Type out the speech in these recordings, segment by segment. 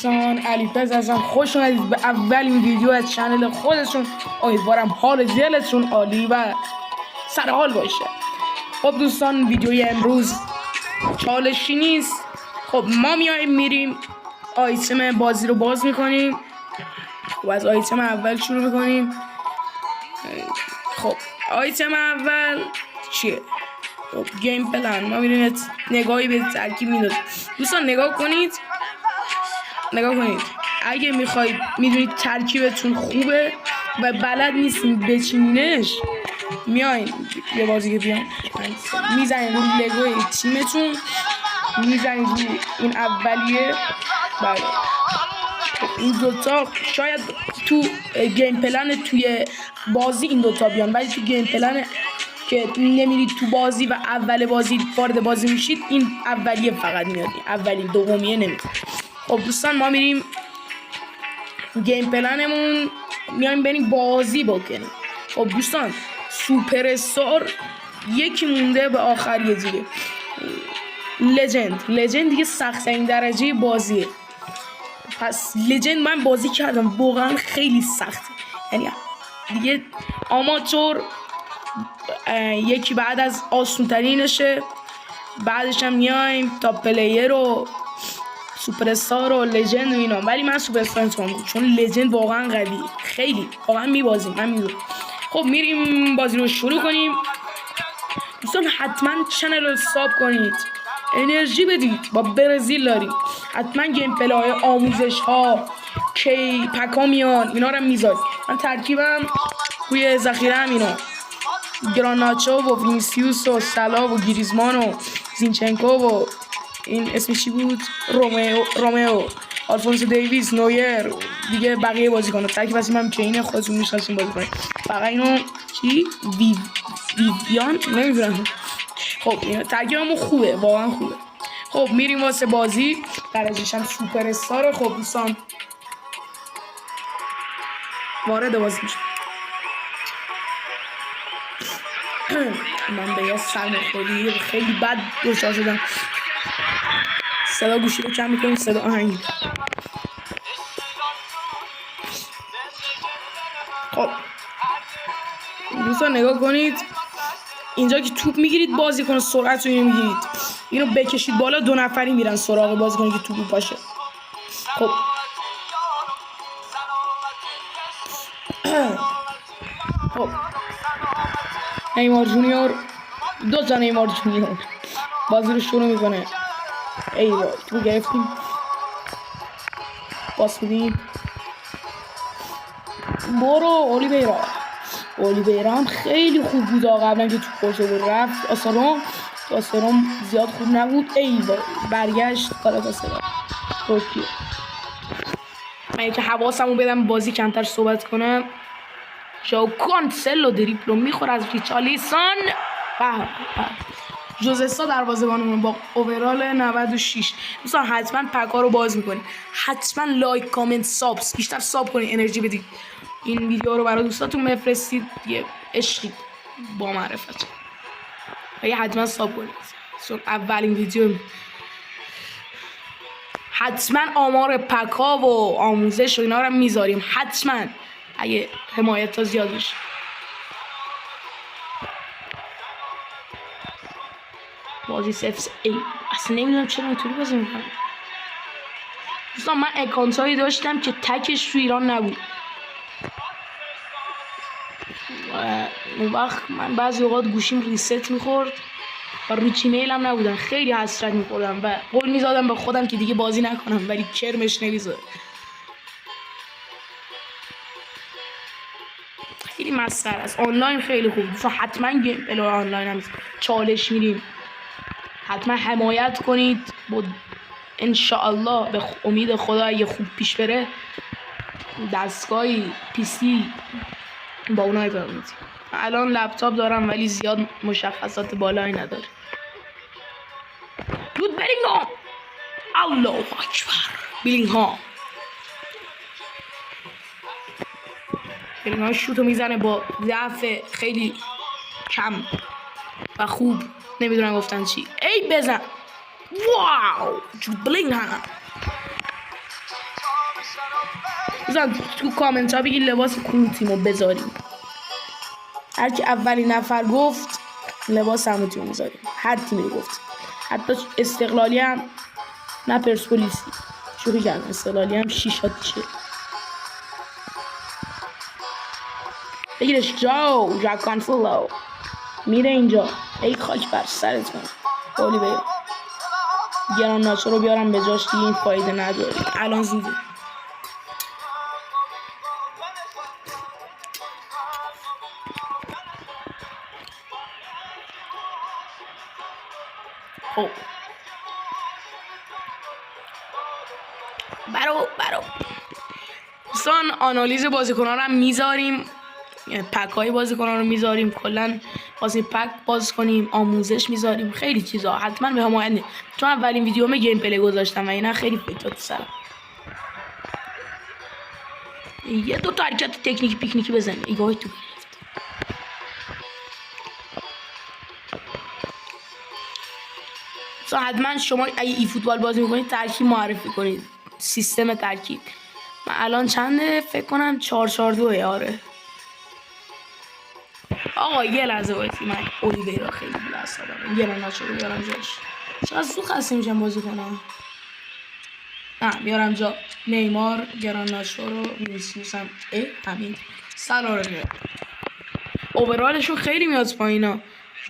دوستان، علیفز هستم. خوش اومدید به اولین ویدیو از چنل خودتون. امیدوارم حال دلتون عالی و سرحال باشه. خب دوستان، ویدیوی امروز چالشی نیست. خب ما میریم آیتم بازی رو باز میکنیم. خب از آیتم اول شروع میکنیم. خب آیتم اول چیه؟ خب گیم پلن. ما میریم نگاهی به ترکیب میداد. دوستان نگاه کنید اگه میخواید میدونید ترکیبتون خوبه و بلد نیستین بچینینش، میاین یه بازی که بیان میزنید رو لگوی تیمتون، میزنید رو این اولیه. بله این دوتا شاید تو گیم پلن توی بازی این دوتا بیان، ولی تو گیم پلن که نمیرید تو بازی و اول بازی وارد بازی میشید این اولیه فقط میاد، اولی دومیه نمیاد. خب دوستان ما میریم گیم پلنمون، میایم بریم بازی بکنیم. خب دوستان سوپر استار یکی مونده به آخر یه دیگه. لجند دیگه سخت این درجه بازیه. پس لجند من بازی کردم، واقعا خیلی سخته. یعنی دیگه آماتور یکی بعد از آسون ترینشه، بعدش هم میایم تا پلیر و سوپر استار و لجند و اینا. ولی من سوپر استار انتخاب میکنم چون لجند واقعا قویه، خیلی واقعا میبازیم. من میدونم. خب میریم بازی رو شروع کنیم. دوستان حتما چنل رو ساب کنید، انرژی بدید. با برزیل داریم، حتما گیم پلی های آموزش ها کی پکا میان اینا رو میذارید. من ترکیبم توی ذخیره هم اینا گراناچو و وینیسیوس و سلا و گریزمان و زینچنکو و این اسمش چی بود، رومئو آلفونسو دیویس، نویر دیگه. بقیه بازیکن‌ها ترکیب هستیم هم که اینه خودتون میشناسین بازی کنید. فقط اینو چی ویویان نمیدونم. خب اینا ترکیبمون خوبه، واقعا خوبه. خب میریم واسه بازی. درجه‌ش هم سوپر استاره. خب دوستان وارد بازی میشم. من به یه سرماخوردی خیلی بد دچار شدم. صدا گوشی رو کم میکنیم، صدا آهنگ. خب دوستان نگاه کنید، اینجا که توپ میگیرید بازیکن سرعت رو میگیرید، اینو بکشید بالا، دو نفری میرن سراغ بازیکنی که توپ پاشه. خب خب نیمار جونیور، دو تا نیمار جونیور بازی رو شروع میکنه. ای وای تو گرفتیم، پاس بدیم، برو اولیویرا هم خیلی خوب بود قبلا که تو پرسو بود. رفت آسارون زیاد خوب نبود. ای وای برگشت گالاتاسرای ترکیه. من که حواسمو بدم بازی کمتر صحبت کنم. ژائو کانسلو دریبلو میخوره از ریچارلیسون. ژوزستا دروازه‌بانمون با اوورال 96. دوستان حتما پکا رو باز میکنید، حتما لایک کامنت سابس، بیشتر ساب کنید، انرژی بدید. این ویدیو رو برای دوستاتون بفرستید، یه عشقی با معرفت. و حتما ساب کنید چون اولین ویدیو. حتما آمار پکا و آموزش و اینا رو میذاریم، حتما اگه حمایت ها زیاد بشه. بازی سفس ای اصلا نمیدونم چرا اینطوری بازی میکنم. دوستان من اکانت هایی داشتم که تکش تو ایران نبود و اون وقت من بعضی اوقات گوشیم ریست میخورد و رو جیمیل هم نبودن. خیلی حسرت میخوردم و قول میزادم به خودم که دیگه بازی نکنم، ولی کرمش نمیذاره. خیلی مسخره است. آنلاین خیلی خوب. دوستان حتما گیم پلی آنلاین هم چالش میریم، حتما حمایت کنید. با انشاءالله به امید خدا اگه خوب پیش بره دستگاهی پیسی با اونای برمیدیم. الان لپتاپ دارم ولی زیاد مشخصات بالایی نداره. جود بلینگهام، الله اکبر. بلینگهام شوتو میزنه با ضعف خیلی کم و خوب، نمیدونم گفتن چی. ای بزن، واو. جود بلینگهام بزن تو کامنت ها بگید لباس کدوم تیمو بذاریم. هر کی اولین نفر گفت لباس همون تیمو بذاریم. هر تیمی گفت، حتی استقلالی هم نه پرسپولیسی. شوخی کردم، استقلالی هم 6 تا چه بگیرش. جاک کانفولو میره اینجا. ای خاک بر سرت من اولی بگیر. گران ناچو رو بیارم به جاش دیگه، این فایده نداره الان زوده. خب برو دوستان، آنالیز بازیکن‌ها رو هم میذاریم، پک های بازیکن‌ها رو میذاریم، کلا بازی پک باز کنیم، آموزش میذاریم، خیلی چیزا. حتما به حمایت، چون اولین ویدیوم گیم پلی گذاشتم و اینا خیلی فکر تو سرم. یه دو تا حرکت تکنیکی پیکنیکی بزن. ایگاه تو حتما شما اگه ای فوتبال بازی میکنید ترکیب معرفی کنید، سیستم ترکیب. من الان چنده؟ فکر کنم 4-4-2. آره آقا یه لحظه وایسی، من اولیویرا خیلی بلست دارم. یه ناچو رو بیارم جاش. چقدر زود خسته میشم بازی کنم. نه بیارم جا نیمار، گران ناچو رو، وینیسیوس هم همین سلا رو بیارم. اوورالشون خیلی میاد پایینا،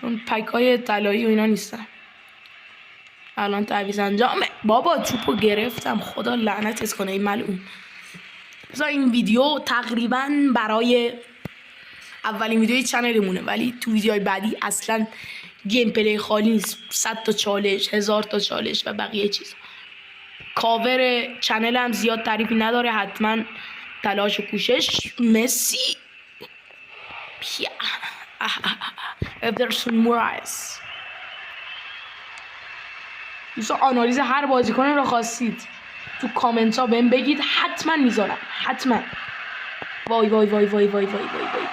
چون پک های طلایی و اینا نیستن. الان تعویض انجامه. بابا توپو گرفتم، خدا لعنتت کنه این ملعون. بذار این ویدیو تقریبا برای اولین ویدیوی چنلمونه، ولی تو ویدیوهای بعدی اصلا گیم پلی خالی نیست. 100 تا چالش، 1000 تا چالش و بقیه چیز. کاور چنل هم زیاد تعریفی نداره، حتما تلاش و کوشش. مسی ادرسون مورایس. دوستان آنالیز هر بازیکن رو خواستید تو کامنت ها بهم بگید، حتما میذارم، حتما. وای وای وای وای وای وای وای وای وای.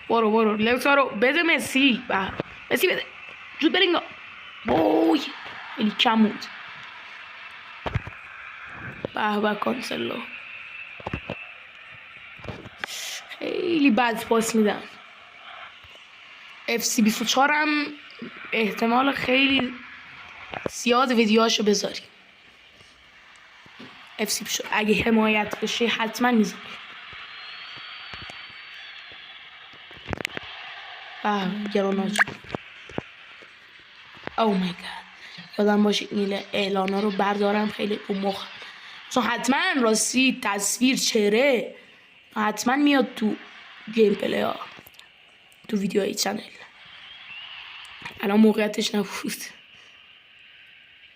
برو لوتارو بده مسی. مسی بده جود بلینگا. وای خیلی کم بود. به کانسلو خیلی بد پاس میدن. FC 24 هم احتمال خیلی زیاد ویدیوهاشو بذاریم. FC 24 اگه حمایت بشه حتما میذاریم. گراناچو. او مای گاد، یادم باشه این اعلانا رو بردارم، خیلی رو مخ. چون حتما راستی تصویر چهره حتما میاد تو گیم پلی ها، تو ویدیوهای چنل. الان موقعیتش نبود.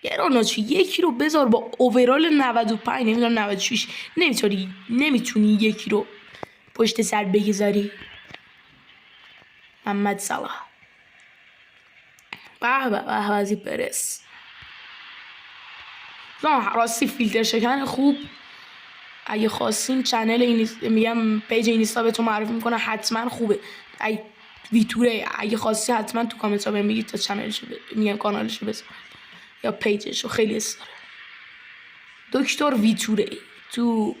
گراناچو یکی رو بذار با اوورال 95 نمیدونم 96. نمیتونی یکی رو پشت سر بگذاری. محمد صلاح. به ازی پرس. راستی فیلتر شکن خوب اگه خواستین چنل میگم پیج اینستا بهتون معرفی میکنه، حتما خوبه. ویتوره اگه خواستی حتما تو کامنت ها بهم بگید تا چنلشو میگم کانالشو بذار یا پیجشو، خیلی دوست داره. دکتر ویتوره تو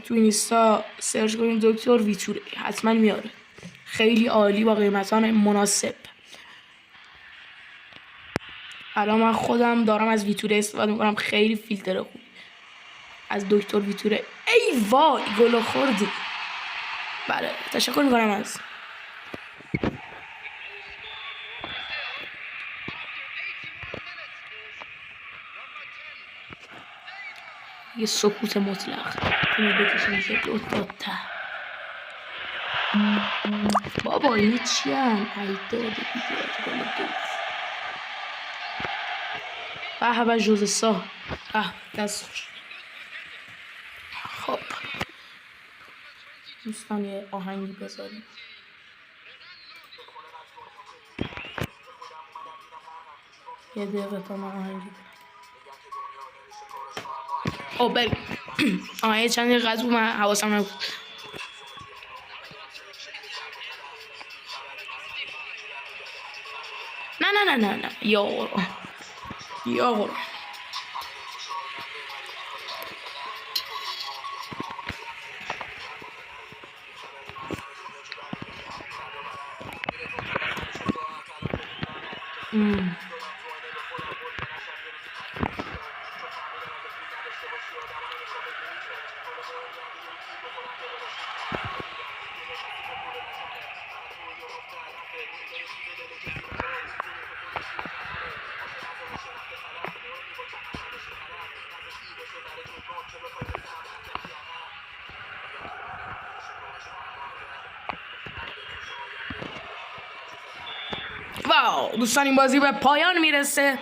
اینستا سرچ کنید دکتر ویتوره حتما میاره. خیلی عالی با قیمتان مناسب. الان من خودم دارم از ویتوره استفاده میکنم، خیلی فیلتر خوب از دکتر ویتوره. ای وای گل خوردی. بله تشکر میکنم از یه سکوت مطلق. اینو بکشیم که دوتا. بابا اینه چی هم؟ ای داده بیداد گل دوست. به جوز سا. دست خوش. خب دوستان یه آهنگی بذاریم. یه دقیقه تا من آهنگی بریم. یه چند دقیقه از من حواسم نبود. نه یارو یا قرآن. واو دوستان این بازی به پایان میرسه.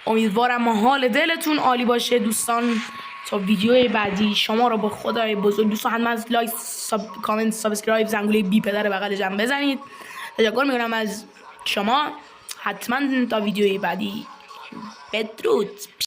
امیدوارم حال دلتون عالی باشه دوستان. تا ویدیو بعدی شما رو با خدای بزرگ دوستان حتما از لایک، کامنت، سابسکرایب، زنگوله بی پدر بغل جنب بزنید. تشکر میکنم از شما. حتما تا ویدیوی بعدی. بدرود.